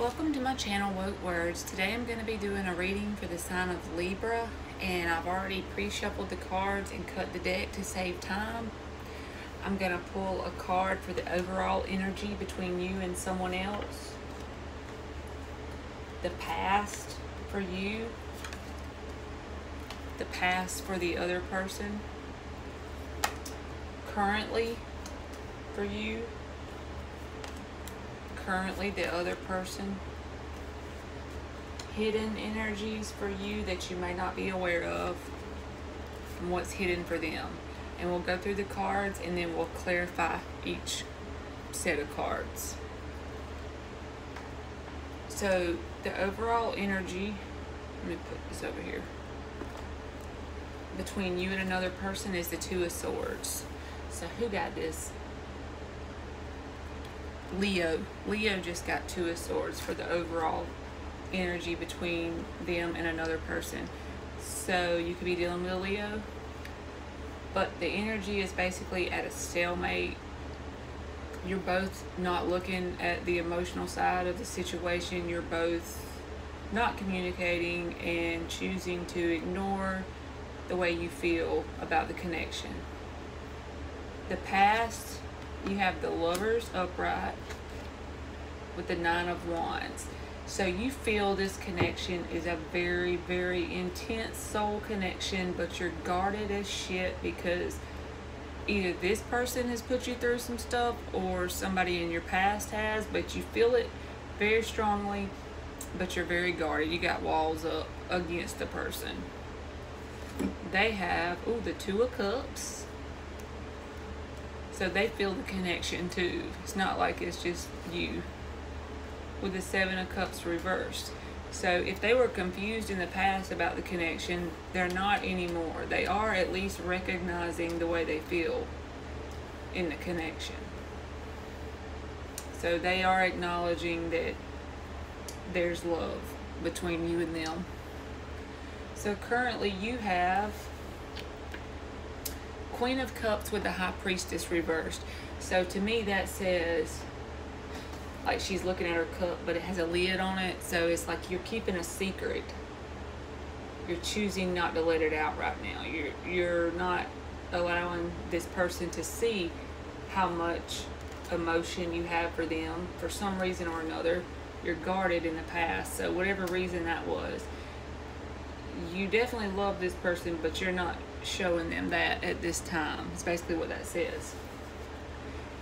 Welcome to my channel, Woke Words. Today I'm going to be doing a reading for the sign of Libra, and I've already pre-shuffled the cards and cut the deck to save time. I'm going to pull a card for the overall energy between you and someone else, the past for you, the past for the other person, currently for you, currently the other person, hidden energies for you that you may not be aware of, and what's hidden for them. And we'll go through the cards and then we'll clarify each set of cards. So the overall energy, let me put this over here, between you and another person is the Two of Swords. So who got this? Leo. Leo just got Two of Swords for the overall energy between them and another person. So you could be dealing with a Leo, but the energy is basically at a stalemate. You're both not looking at the emotional side of the situation. You're both not communicating and choosing to ignore the way you feel about the connection. The past, you have the Lovers upright with the Nine of Wands. So you feel this connection is a very, very intense soul connection, but you're guarded as shit because either this person has put you through some stuff or somebody in your past has, but you feel it very strongly, but you're very guarded. You got walls up against the person. They have, the Two of Cups. So they feel the connection too. It's not like it's just you. With the Seven of Cups reversed. So if they were confused in the past about the connection, they're not anymore. They are at least recognizing the way they feel in the connection. So they are acknowledging that there's love between you and them. So currently you have Queen of Cups with the High Priestess reversed. So to me that says, like, she's looking at her cup, but it has a lid on it. So it's like you're keeping a secret. You're choosing not to let it out right now. You're not allowing this person to see how much emotion you have for them for some reason or another. You're guarded in the past. So whatever reason that was, you definitely love this person, but you're not showing them that at this time. It's basically what that says.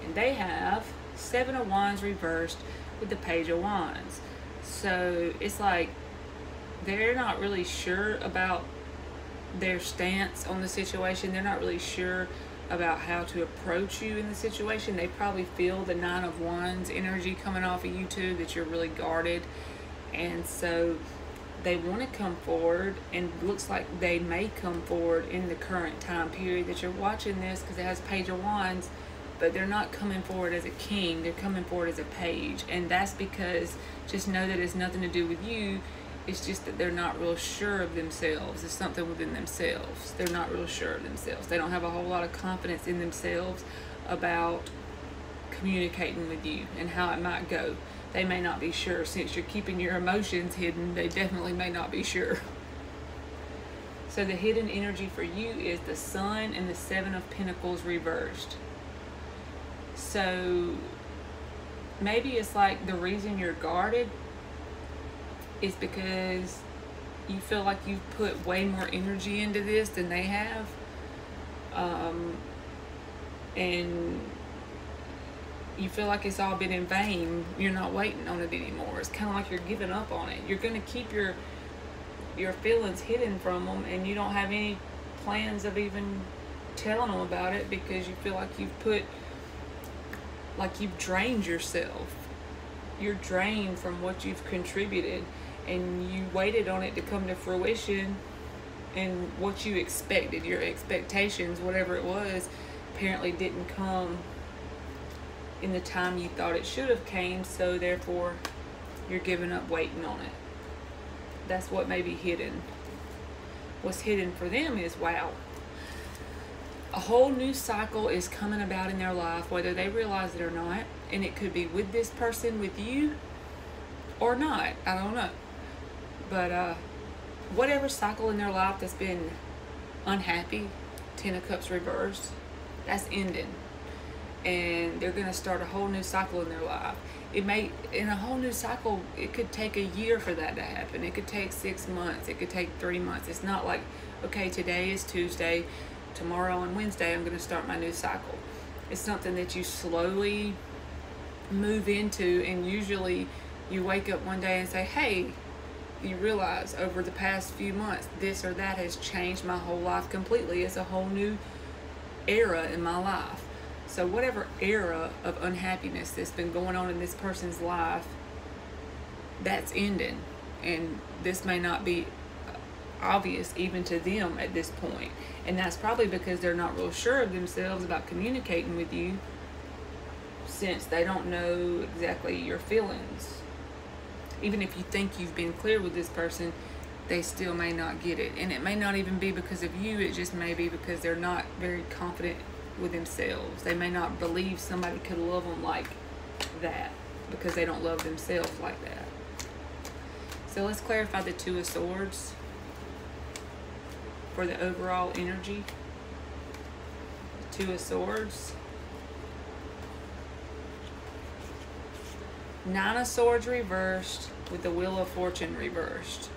And they have Seven of Wands reversed with the Page of Wands. So it's like they're not really sure about their stance on the situation. They're not really sure about how to approach you in the situation. They probably feel the Nine of Wands energy coming off of you too, that you're really guarded. And so they want to come forward, and it looks like they may come forward in the current time period that you're watching this, because it has Page of Wands, but they're not coming forward as a king. They're coming forward as a page, and that's because, just know that it's nothing to do with you. It's just that they're not real sure of themselves. It's something within themselves. They're not real sure of themselves. They don't have a whole lot of confidence in themselves about communicating with you and how it might go. They may not be sure. Since you're keeping your emotions hidden, they definitely may not be sure. So the hidden energy for you is the Sun and the Seven of Pentacles reversed. So maybe it's like the reason you're guarded is because you feel like you've put way more energy into this than they have. And you feel like it's all been in vain. You're not waiting on it anymore. It's kind of like you're giving up on it. You're going to keep your feelings hidden from them, and you don't have any plans of even telling them about it because you feel like you've drained yourself. You're drained from what you've contributed, and you waited on it to come to fruition, and what you expected, your expectations, whatever it was, apparently didn't come in the time you thought it should have came, so therefore you're giving up waiting on it. That's what may be hidden. What's hidden for them is, wow, a whole new cycle is coming about in their life, whether they realize it or not. And it could be with this person, with you, or not. I don't know. But whatever cycle in their life that's been unhappy, 10 of Cups reversed, that's ending. And they're going to start a whole new cycle in their life. It may, in a whole new cycle, it could take a year for that to happen. It could take 6 months. It could take 3 months. It's not like, okay, today is Tuesday, tomorrow and Wednesday I'm going to start my new cycle. It's something that you slowly move into, and usually you wake up one day and say, hey, you realize over the past few months this or that has changed my whole life completely. It's a whole new era in my life. So whatever era of unhappiness that's been going on in this person's life, that's ending. And this may not be obvious even to them at this point. And that's probably because they're not real sure of themselves about communicating with you, since they don't know exactly your feelings. Even if you think you've been clear with this person, they still may not get it. And it may not even be because of you. It just may be because they're not very confident with themselves. They may not believe somebody could love them like that because they don't love themselves like that. So let's clarify the Two of Swords for the overall energy. The Two of Swords. Nine of Swords reversed with the Wheel of Fortune reversed.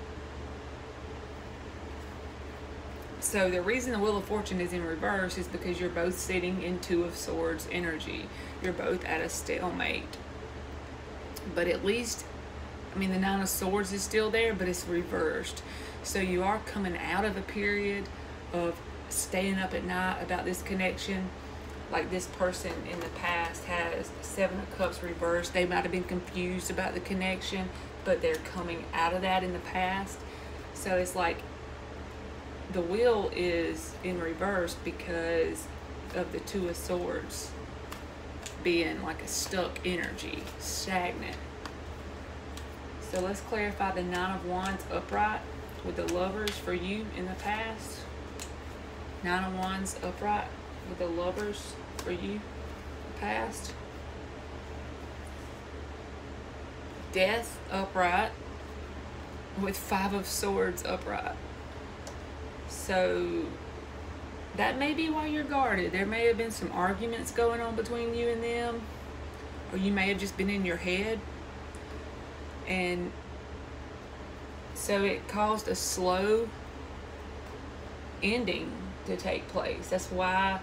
So the reason the Wheel of Fortune is in reverse is because you're both sitting in Two of Swords energy. You're both at a stalemate. But at least, I mean, the Nine of Swords is still there, but it's reversed. So you are coming out of a period of staying up at night about this connection. Like this person in the past has Seven of Cups reversed. They might have been confused about the connection, but they're coming out of that in the past. So it's like the wheel is in reverse because of the Two of Swords being like a stuck energy, stagnant. So let's clarify the Nine of Wands upright with the Lovers for you in the past. Nine of Wands upright with the Lovers for you past. Death upright with Five of Swords upright. So that may be why you're guarded. There may have been some arguments going on between you and them, or you may have just been in your head, and so it caused a slow ending to take place. That's why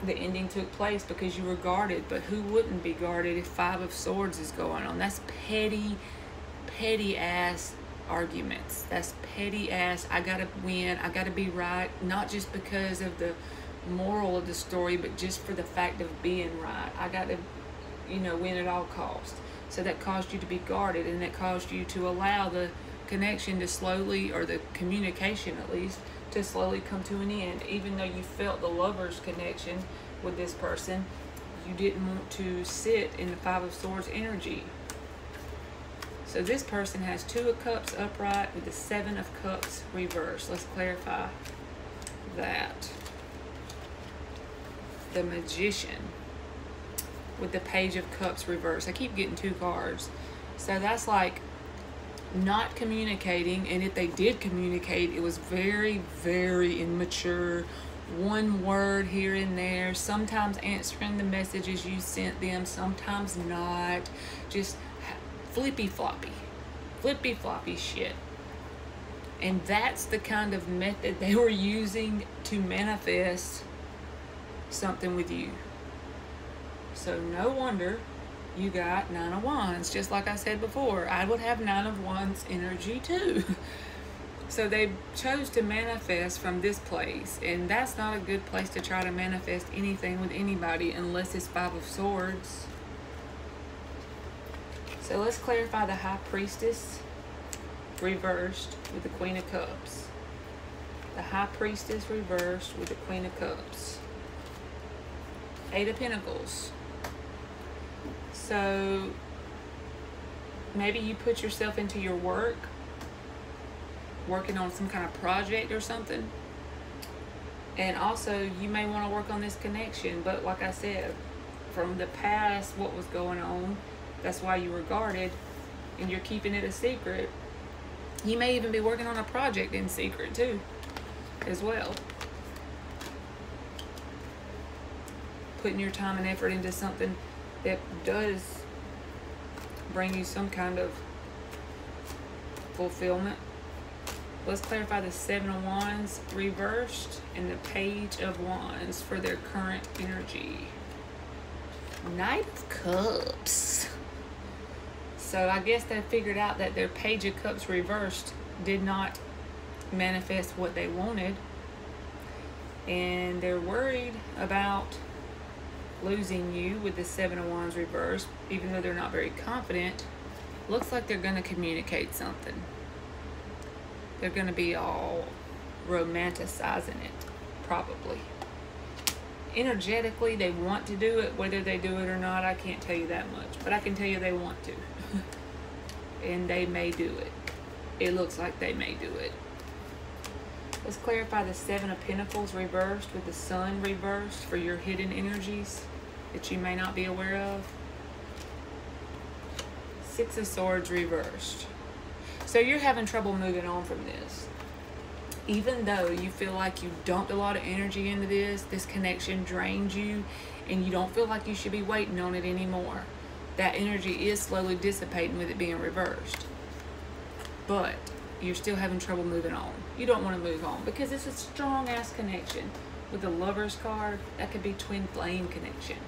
the ending took place, because you were guarded. But who wouldn't be guarded if Five of Swords is going on? That's petty ass arguments. That's petty ass, I gotta win, I gotta be right, not just because of the moral of the story, but just for the fact of being right. I gotta, win at all costs. So that caused you to be guarded, and that caused you to allow the connection to slowly, or the communication at least, to slowly come to an end. Even though you felt the Lover's connection with this person, you didn't want to sit in the Five of Swords energy. So this person has Two of Cups upright with the Seven of Cups reversed. Let's clarify that. The Magician with the Page of Cups reversed. I keep getting two cards. So that's like not communicating, and if they did communicate, it was very, very immature. One word here and there, sometimes answering the messages you sent them, sometimes not. Just flippy floppy shit. And that's the kind of method they were using to manifest something with you. So no wonder you got Nine of Wands. Just like I said before, I would have Nine of Wands energy too. So they chose to manifest from this place, and that's not a good place to try to manifest anything with anybody unless it's Five of Swords. So let's clarify the High Priestess reversed with the Queen of Cups. The High Priestess reversed with the Queen of Cups. Eight of Pentacles. So maybe you put yourself into your work, working on some kind of project or something. And also you may want to work on this connection, but like I said, from the past, what was going on, that's why you were guarded. and you're keeping it a secret, you may even be working on a project in secret too, as well. Putting your time and effort into something that does bring you some kind of fulfillment. Let's clarify the Seven of Wands reversed and the Page of Wands for their current energy. Knight of Cups. So I guess they figured out that their Page of Cups reversed did not manifest what they wanted. And they're worried about losing you with the Seven of Wands reversed, even though they're not very confident. Looks like they're going to communicate something. They're going to be all romanticizing it, probably. Energetically, they want to do it. Whether they do it or not, I can't tell you that much. But I can tell you they want to. And they may do it. It looks like they may do it. Let's clarify the Seven of Pentacles reversed with the Sun reversed for your hidden energies that you may not be aware of. Six of Swords reversed. So you're having trouble moving on from this. Even though you feel like you dumped a lot of energy into this connection drains you, and you don't feel like you should be waiting on it anymore. That energy is slowly dissipating with it being reversed. But you're still having trouble moving on. You don't want to move on because it's a strong-ass connection. With the Lover's card, that could be twin flame connection.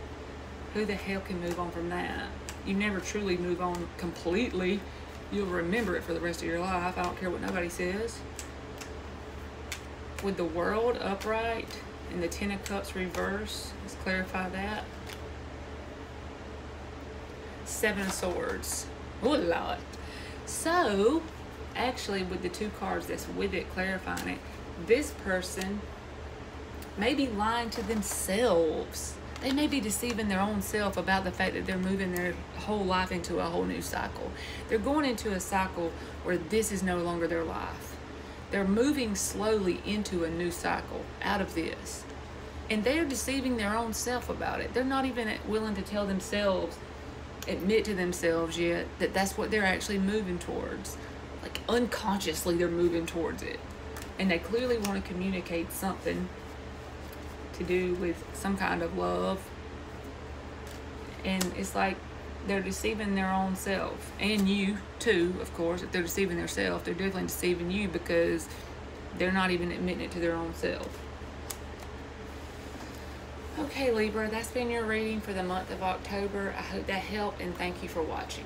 Who the hell can move on from that? You never truly move on completely. You'll remember it for the rest of your life. I don't care what nobody says. With the World upright and the Ten of Cups reverse, let's clarify that. Seven of Swords. Oh, Lord. So, actually, with the two cards that's with it, clarifying it, this person may be lying to themselves. They may be deceiving their own self about the fact that they're moving their whole life into a whole new cycle. They're going into a cycle where this is no longer their life. They're moving slowly into a new cycle out of this. And they're deceiving their own self about it. They're not even willing to tell themselves, admit to themselves yet, that that's what they're actually moving towards. Like unconsciously they're moving towards it. And they clearly want to communicate something to do with some kind of love, and it's like they're deceiving their own self, and you too, of course. If they're deceiving their self, they're definitely deceiving you because they're not even admitting it to their own self. Okay, Libra, that's been your reading for the month of October. I hope that helped, and thank you for watching.